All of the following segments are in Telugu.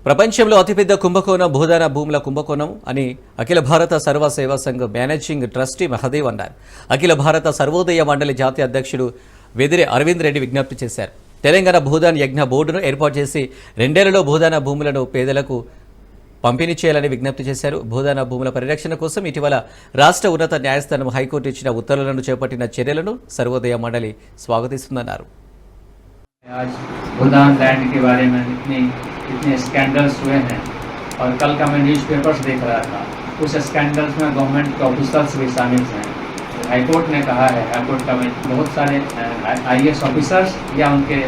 ప్రపంచంలో అతిపెద్ద కుంభకోణం భూదాన భూముల కుంభకోణం అని అఖిల భారత సర్వ సేవా సంఘ్ మేనేజింగ్ ట్రస్టీ మహదేవ్ అన్నారు. అఖిల భారత సర్వోదయ మండలి జాతీయ అధ్యక్షుడు వెదిరే అరవింద్ రెడ్డి విజ్ఞప్తి చేశారు. తెలంగాణ భూదాన్ యజ్ఞ బోర్డును ఏర్పాటు చేసి 2 ఏళ్లలో భూదాన భూములను పేదలకు పంపిణీ చేయాలని విజ్ఞప్తి చేశారు. భూదాన భూముల పరిరక్షణ కోసం ఇటీవల రాష్ట్ర ఉన్నత న్యాయస్థానం హైకోర్టు ఇచ్చిన ఉత్తర్వులను చేపట్టిన చర్యలను సర్వోదయ మండలి స్వాగతిస్తుందన్నారు. आज भूदान लैंड के बारे में इतने स्कैंडल्स हुए हैं और कल का मैं न्यूज़पेपर्स देख रहा था, उस स्कैंडल्स में गवर्नमेंट के ऑफिसर्स भी शामिल हैं. हाईकोर्ट ने कहा है, हाईकोर्ट का बहुत सारे IAS ऑफिसर्स या उनके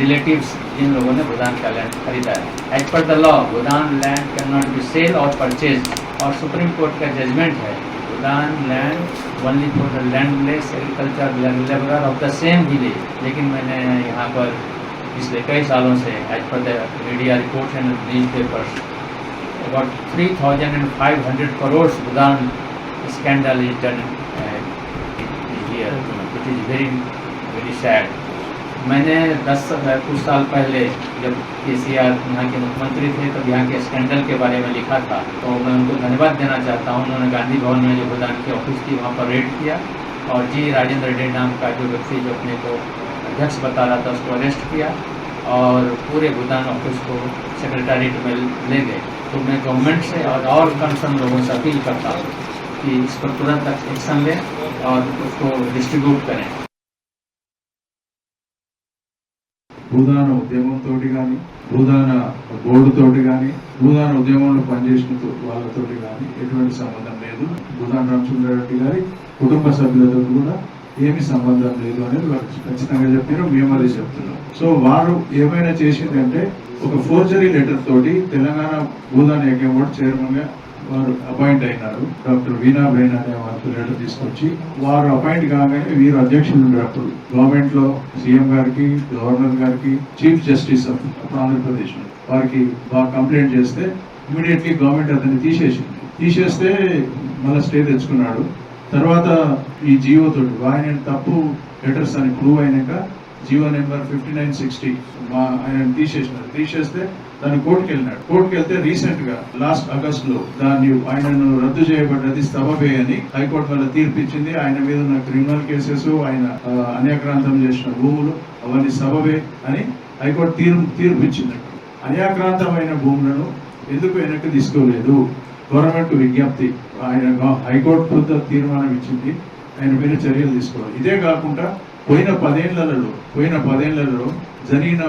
रिलेटिव्स जिन लोगों ने भूदान का लैंड खरीदा है. As per the law Bhoodan land can not be sale और परचेज, और सुप्रीम कोर्ट का जजमेंट है Bhoodan land only for the landless agriculture labourer of the same village. लेकिन मैंने यहाँ पर पिछले कई सालों से as per the media reports and newspapers about 3,500 crore Bhoodan scandal is done here, it is very very sad. मैंने कुछ साल पहले जब KCR यहाँ के मुख्यमंत्री थे तब यहाँ के स्कैंडल के बारे में लिखा था, तो मैं उनको धन्यवाद देना चाहता हूँ. उन्होंने गांधी भवन में जो भूदान की ऑफिस थी वहाँ पर रेड किया और जी राजेंद्र रेड्डी नाम का जो व्यक्ति जो अपने को अध्यक्ष बता रहा था उसको अरेस्ट किया और पूरे भूदान ऑफिस को सेक्रेटरीट में ले गए. तो मैं गवर्नमेंट से और कंसर्न लोगों से अपील करता हूँ कि इस पर तुरंत एक्शन लें और उसको डिस्ट्रीब्यूट करें. భూదాన ఉద్యమంతో కానీ భూదాన బోర్డుతోటి కానీ భూదాన ఉద్యమంలో పనిచేసిన వాళ్ళతోటి కానీ ఎటువంటి సంబంధం లేదు. భూదాన రామచంద్రారెడ్డి గారి కుటుంబ సభ్యులతో కూడా ఏమి సంబంధం లేదు అనేది వాళ్ళు ఖచ్చితంగా చెప్పారు. మేము అదే చెప్తున్నాం. సో వారు ఏమైనా చేసిందంటే ఒక ఫోర్జరీ లెటర్ తోటి తెలంగాణ భూదాన యజ్ఞ బోర్డు చైర్మన్ గా వారు అపాయింట్ అయినారు. డాక్టర్ వీణా బెయిన్ అనే వారికి లెటర్ తీసుకొచ్చి వారు అపాయింట్ కాగానే వీరు అధ్యక్షులు ఉండేటప్పుడు గవర్నమెంట్ లో సీఎం గారికి, గవర్నర్ గారికి, చీఫ్ జస్టిస్ ఆఫ్ ఆంధ్రప్రదేశ్ వారికి బాగా కంప్లైంట్ చేస్తే ఇమీడియట్లీ గవర్నమెంట్ అతన్ని తీసేస్తే మళ్ళీ స్టే తెచ్చుకున్నాడు. తర్వాత ఈ జియో తోటి ఆయన తప్పు లెటర్స్ అని ప్రూవ్ అయినాక జియో నెంబర్ 5960 ఆయన తీసేస్తే దాన్ని కోర్టుకు వెళ్ళినాడు. కోర్టుకు వెళ్తే రీసెంట్ గా లాస్ట్ ఆగస్ట్ లో దాన్ని ఆయనను రద్దు చేయబడ్డది స్తవబే అని హైకోర్టు వల్ల తీర్పిచ్చింది. ఆయన మీద ఉన్న క్రిమినల్ కేసెస్, ఆయన అన్యాక్రాంతం చేసిన భూములు అవన్నీ సబబే అని హైకోర్టు తీర్పిచ్చింది. అన్యాక్రాంతమైన భూములను ఎందుకు వెనక్కి తీసుకోలేదు? గవర్నమెంట్ విజ్ఞప్తి, ఆయన హైకోర్టు తీర్మానం ఇచ్చింది, ఆయన మీద చర్యలు తీసుకోవాలి. ఇదే కాకుండా పోయిన 10 ఏళ్లలో జరిగిన